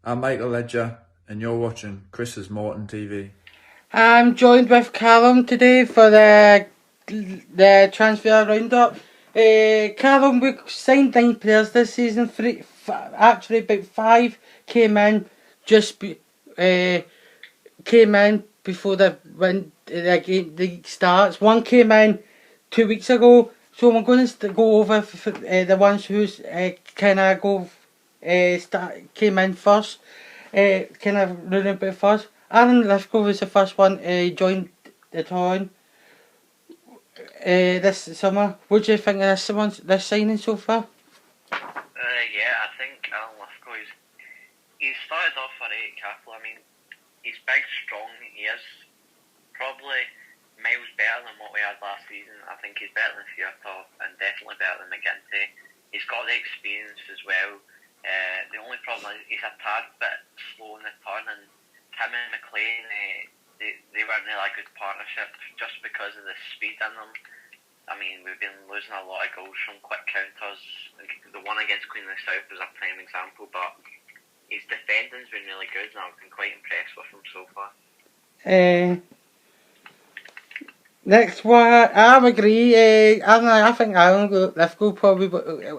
I'm Michael Ledger, and you're watching Chris's Morton TV. I'm joined with Callum today for the transfer roundup. Callum, we signed 9 players this season. Actually, about 5 came in just came in before the league starts. One came in 2 weeks ago. So we're going to go over the ones who's kind of came in first. Kind of running a bit first. Aaron Lithgow was the first one. He joined the town this summer. What do you think of this signing so far? Yeah, I think Alan Lithgow he's started off alright at Capital. I mean, he's big, strong. He is probably miles better than what we had last season. I think he's better than Fiatov and definitely better than McGinty. He's got the experience as well. The only problem is he's a tad bit slow in the turn, and him and McLean, they weren't really a good partnership just because of the speed in them. I mean, we've been losing a lot of goals from quick counters. The one against Queen of the South was a prime example, but his defending's been really good, and I've been quite impressed with him so far. Next one, I agree. I think Aaron Lithgow probably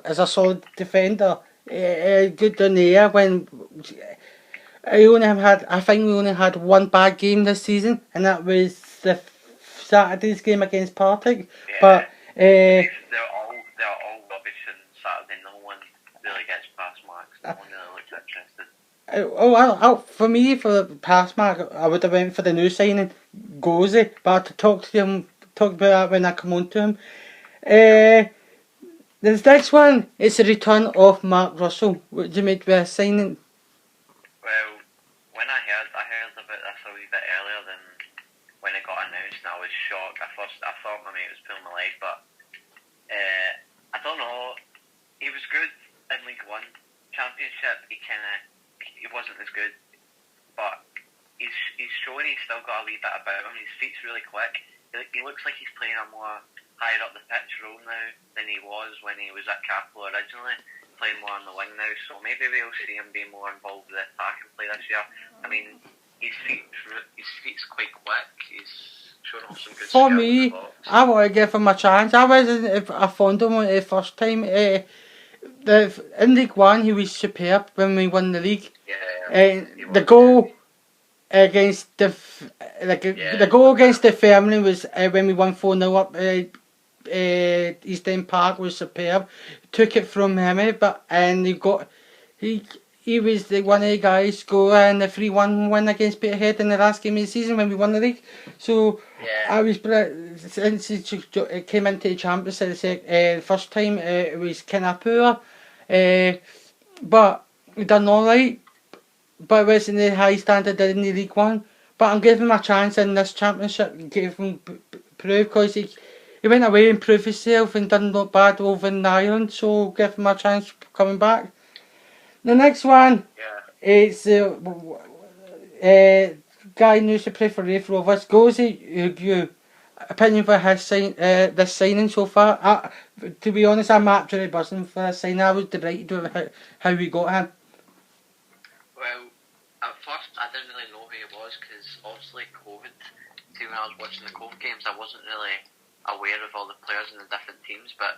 is a solid defender. Good in the air when I think we only had one bad game this season, and that was the Saturday's game against Partick. Yeah, but they're all rubbish on Saturday. No one really gets past marks. No one really looks interested. For me, for the pass mark, I would have went for the new signing, Gozy, but to talk about that when I come on to him. The next one is the return of Mark Russell. What do you make with a signing? Well, when I heard about this a wee bit earlier than when it got announced, and I was shocked. I thought my mate was pulling my leg, but I don't know. He was good in League One Championship. He wasn't as good, but he's showing he's still got a wee bit about him. His feet's really quick. He looks like he's playing a more higher up the pitch role now than he was when he was at Capital originally, playing more on the wing now. So maybe we'll see him be more involved with the attacking play this year. I mean, his feet's quite quick. He's showing off some good For skills me, in the box. I want to give him a chance. I wasn't a fond of him the first time. In League One, he was superb when we won the league. Yeah, the goal against the goal against the Fairmont was when we won 4-0 up. East End Park was superb. Took it from him, he was the one of the guys scoring the 3-1 win against Peterhead in the last game of the season when we won the league. So I was since he came into the championship the first time it was kind of poor, but we done alright. But it wasn't the high standard in the League One. But I'm giving him a chance in this championship. Give him prove because he went away and proved himself and done not bad over in Ireland. So give him a chance coming back. The next one is guy who used to play for Raith Rovers, Gozy. Opinion for his this signing so far? To be honest, I'm actually buzzing for this signing. I was delighted with how we got him. Well, at first I didn't really know who he was because obviously COVID. See, when I was watching the COVID games, I wasn't really aware of all the players in the different teams. But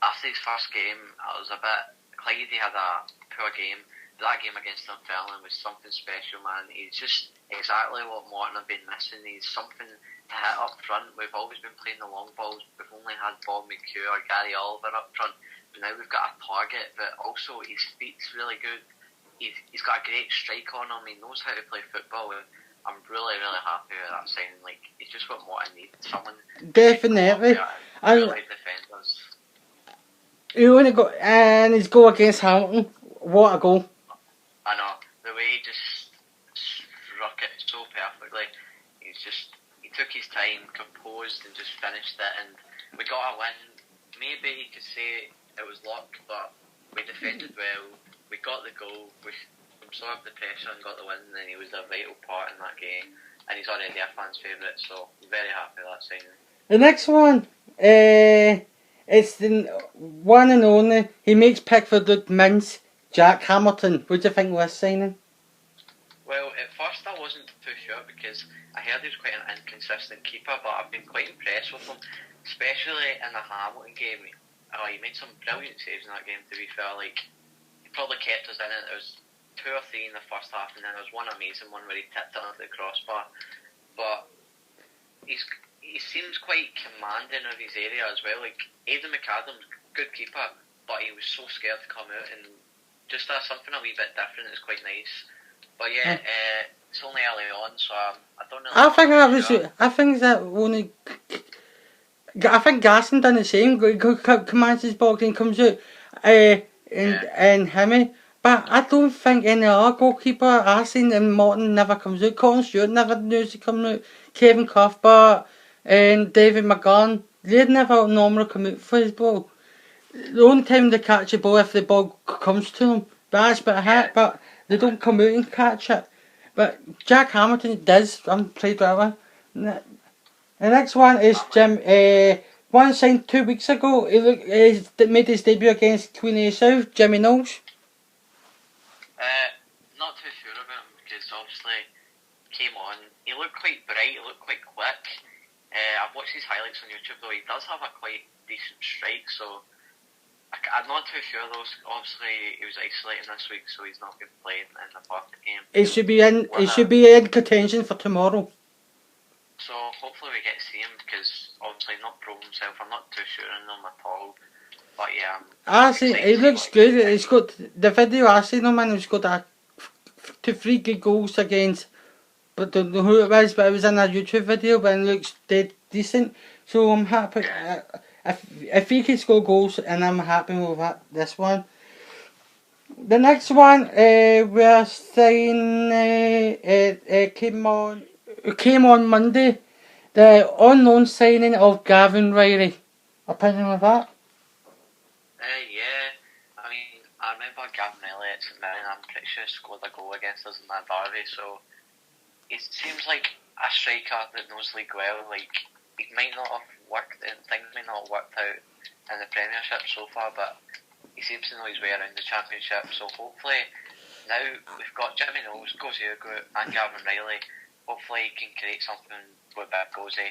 after his first game, I was a bit. Clyde had a poor game. That game against Dunfermline was something special, man. He's just exactly what Morton have been missing. He's something to hit up front. We've always been playing the long balls. We've only had Bob McHugh or Gary Oliver up front. But now we've got a target, but also his feet's really good. He's got a great strike on him. He knows how to play football. I'm really, really happy with that signing. Like, it's just what Morton needs. Someone definitely. Really defenders. He only got and his goal against Hamilton. What a goal! I know the way he just struck it so perfectly. He took his time, composed, and just finished it. And we got a win. Maybe you could say it was luck, but we defended well. We got the goal, we absorbed the pressure and got the win, and he was a vital part in that game. And he's already a fan's favourite, so I'm very happy with that signing. The next one, it's the one and only. He makes Pickford look mince. Jack Hamilton. What do you think of this signing? Well, at first I wasn't too sure because I heard he was quite an inconsistent keeper, but I've been quite impressed with him, especially in the Hamilton game. He made some brilliant saves in that game, to be fair. Like, he probably kept us in it. There was 2 or 3 in the first half, and then there was one amazing one where he tipped it onto the crossbar. But he seems quite commanding of his area as well. Like, Aidan McAdam's good keeper, but he was so scared to come out, and just something a wee bit different is quite nice. But yeah, it's only early on, so I don't really. I think that only. I think Garson done the same. Commands his box and comes out, and Himmy. But I don't think any other goalkeeper I've seen in Morton never comes out. Colin Stewart never knows to come out. Kevin Cuthbert and David McGann, they'd never normally come out for his ball. The only time they catch a ball if the ball comes to them. That's about it. But they don't come out and catch it. But Jack Hamilton does. I'm played that one. The next one is Jim. One signed 2 weeks ago. He made his debut against Queen of the South. Jimmy Knowles. Not too sure about him because obviously came on. He looked quite bright. He looked quite quick. I've watched his highlights on YouTube though. He does have a quite decent strike, so. I'm not too sure though. Obviously, he was isolating this week, so he's not been playing in the Perth game. He should be in. He should be in contention for tomorrow. So hopefully we get to see him because obviously not prove himself. I'm not too sure on him at all. But yeah, I see. He looks good. He's got the video I seen him in. He's got 2 3 good goals against. But don't know who it was. But it was in a YouTube video. But it looks dead decent. So I'm happy. If he can score goals, and I'm happy with that, this one. The next one, we're saying it came on Monday. The unknown signing of Gavin Riley. Opinion of that? Yeah. I mean, I remember Gavin Riley at St Mirren. I'm pretty sure he scored a goal against us in that derby. So it seems like a striker that knows league well. Like, it might not have worked, and things may not have worked out in the Premiership so far, but he seems to know his way around the Championship. So hopefully, now we've got Jimmy Knowles, Goziugo, and Gavin Riley. Hopefully, he can create something with Big Gozie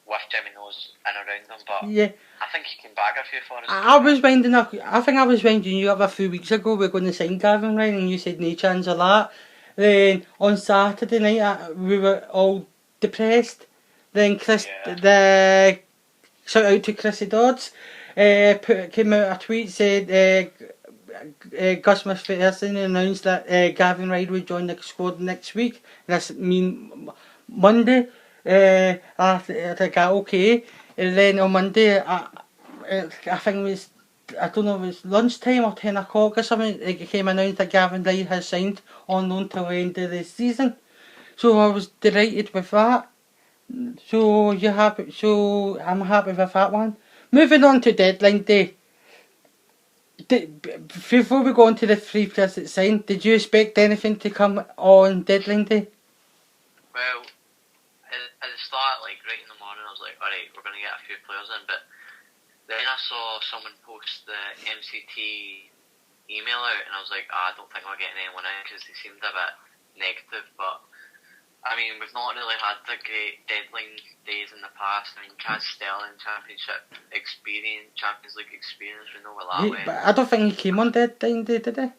with Jimmy Knowles in around him. But yeah, I think he can bag a few for us. I think I was winding you up a few weeks ago. We're going to sign Gavin Riley, and you said no chance of that. Then on Saturday night, we were all depressed. Then the shout out to Chrissy Dodds, came out a tweet said Gus McPherson announced that Gavin Riley would join the squad next week. That's Monday. I got okay, and then on Monday I think it was, I don't know if it was lunchtime or 10 o'clock or something. It came announced that Gavin Riley has signed on loan till the end of the season. So I was delighted with that. So I'm happy with that one. Moving on to deadline day. Before we go on to the 3 players that signed, did you expect anything to come on deadline day? Well, at the start, like right in the morning, I was like, alright, we're going to get a few players in, but then I saw someone post the MCT email out, and I was like, I don't think we're getting anyone in because they seemed a bit negative, but I mean, we've not really had the great deadline days in the past. I mean, Kaz Sterling, Championship experience, Champions League experience, we know where that went. But I don't think he came on deadline day, did he?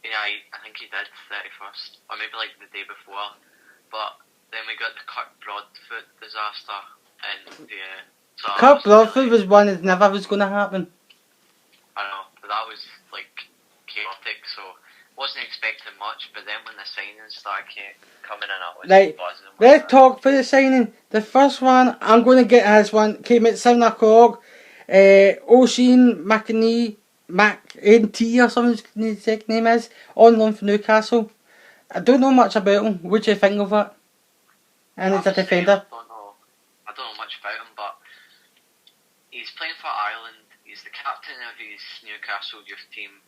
Yeah, I think he did, 31st, or maybe like the day before. But then we got the Kirk Broadfoot disaster, and yeah. So Kirk Broadfoot was one that never was going to happen. I know, but that was like chaotic, so wasn't expecting much, but then when the signings started coming in, I was buzzing. Let's talk for the signing. The first one, I'm going to get his one, came at 7 o'clock. Oisin McNT or something his second name is, on loan for Newcastle. I don't know much about him. What do you think of it? And he's a defender. I don't know much about him, but he's playing for Ireland. He's the captain of his Newcastle youth team.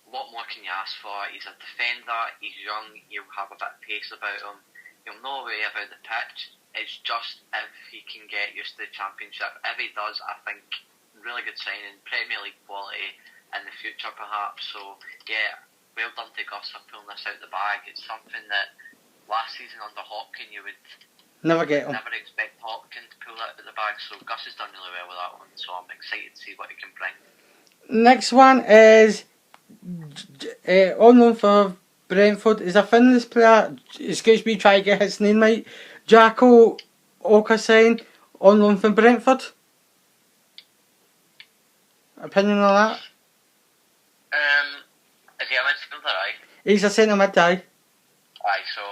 What more can you ask for? He's a defender, he's young, he'll have a bit of pace about him, he'll know a way about the pitch. It's just if he can get used to the Championship. If he does, I think really good signing, Premier League quality in the future perhaps. So yeah, well done to Gus for pulling this out the bag. It's something that last season under Hopkin you would Never get him. never expect Hopkin to pull that out of the bag. So Gus has done really well with that one. So I'm excited to see what he can bring. Next one is on loan for Brentford. Is a Finnish player. Excuse me, try to get his name right. Jacko Okasen on loan from Brentford. Opinion on that? Is he a midfielder, aye? He's a centre mid guy. Aye, so,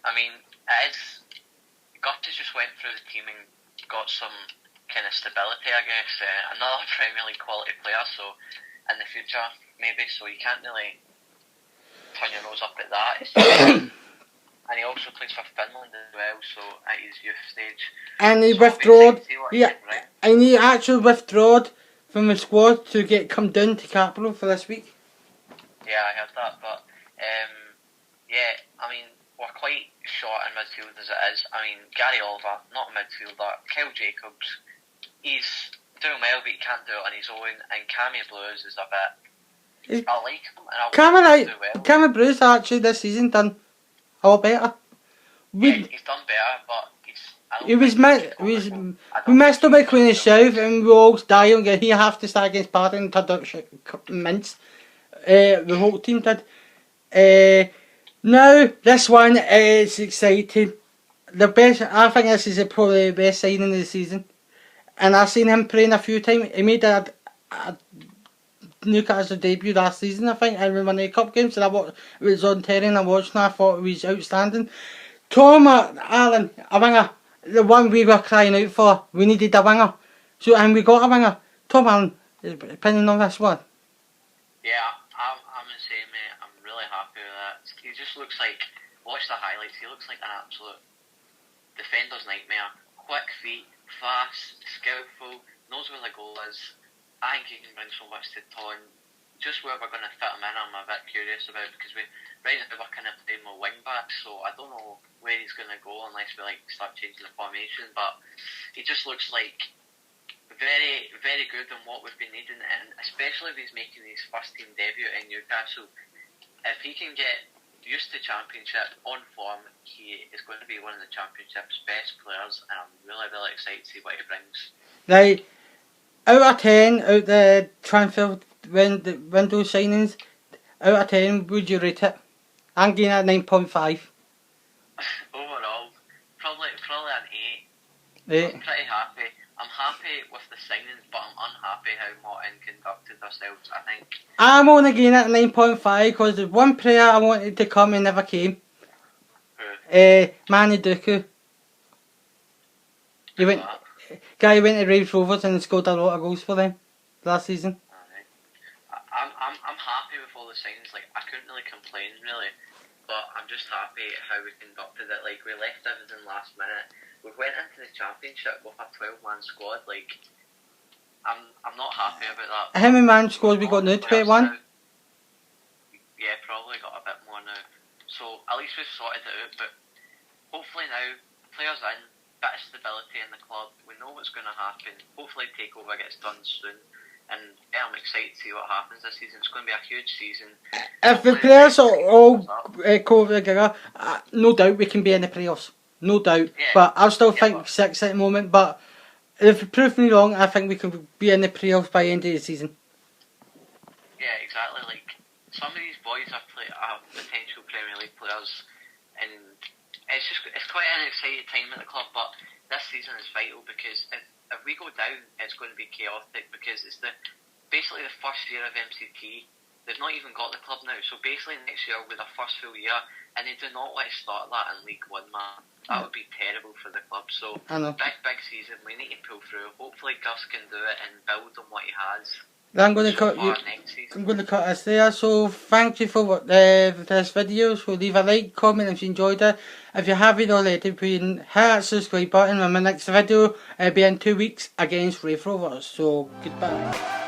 I mean, it is... Gus has just went through the team and got some kind of stability, I guess. Another Premier League quality player, so in the future, maybe, so you can't really turn your nose up at that. It's just, and he also plays for Finland as well, so at his youth stage. And he So withdrawed. it'll be exciting to see what he Yeah, can bring. and he actually withdrawed from the squad to come down to Capital for this week. Yeah, I heard that, but yeah, I mean, we're quite short in midfield as it is. I mean, Gary Oliver, not a midfielder. Kyle Jacobs, he's doing well, but he can't do it on his own. And Cammy Blues is a bit. I like him, and I want him to do well. Cameron Bruce actually this season done a lot better. Yeah, he's done better, but We missed him by Queen of South, and we all dying. He have to start against Barton and Mince. The whole team did. Now this one is exciting. The best. I think this is probably the best signing of the season, and I've seen him playing a few times. He made a Newcastle debut last season, I think, in one of the cup games, and it was on telly and I watched and I thought it was outstanding. Tom Allen, a winger. The one we were crying out for. We needed a winger. So, and we got a winger. Tom Allen, opinion on this one? Yeah, I'm the same, mate. I'm really happy with that. He just looks like, watch the highlights, he looks like an absolute defender's nightmare. Quick feet, fast, skillful, knows where the goal is. I think he can bring so much to Ton. Just where we're going to fit him in, I'm a bit curious about, because right now we're kind of playing with wing backs, so I don't know where he's going to go unless we start changing the formation. But he just looks like very, very good in what we've been needing, and especially if he's making his first team debut in Newcastle. If he can get used to Championship on form, he is going to be one of the Championship's best players, and I'm really, really excited to see what he brings. Right, out of 10, out the transfer window signings, out of 10, would you rate it? I'm giving it 9.5. Overall, probably an 8. 8. I'm pretty happy. I'm happy with the signings, but I'm unhappy how Morton conducted themselves, I think. I'm only giving it 9.5 because there's one player I wanted to come and never came. Who? Manny Duku. Guy went to Raves Rovers and scored a lot of goals for them last season. I'm happy with all the signings. I couldn't really complain, really. But I'm just happy how we conducted it. We left everything last minute. We went into the Championship with a 12-man squad. I'm not happy about that. How many man squad we got now? 21? Yeah, probably got a bit more now. So at least we've sorted it out. But hopefully now, players in, bit of stability in the club. We know what's going to happen. Hopefully takeover gets done soon. And yeah, I'm excited to see what happens this season. It's going to be a huge season. If the players are all COVID together, no doubt we can be in the playoffs. No doubt. Yeah. But I still think 6 at the moment. But if you prove me wrong, I think we can be in the playoffs by the end of the season. Yeah, exactly. Some of these boys are potential Premier League players, and it's quite an exciting time at the club. But this season is vital because if we go down, it's going to be chaotic because it's basically the first year of MCT. They've not even got the club now, so basically next year will be the first full year, and they do not want to start that in League One, man. That would be terrible for the club. So big season. We need to pull through. Hopefully Gus can do it and build on what he has. I'm going to cut us there. So thank you for this video. So leave a like, comment if you enjoyed it. If you haven't already, please hit that subscribe button. And my next video will be in 2 weeks against Raith Rovers. So goodbye.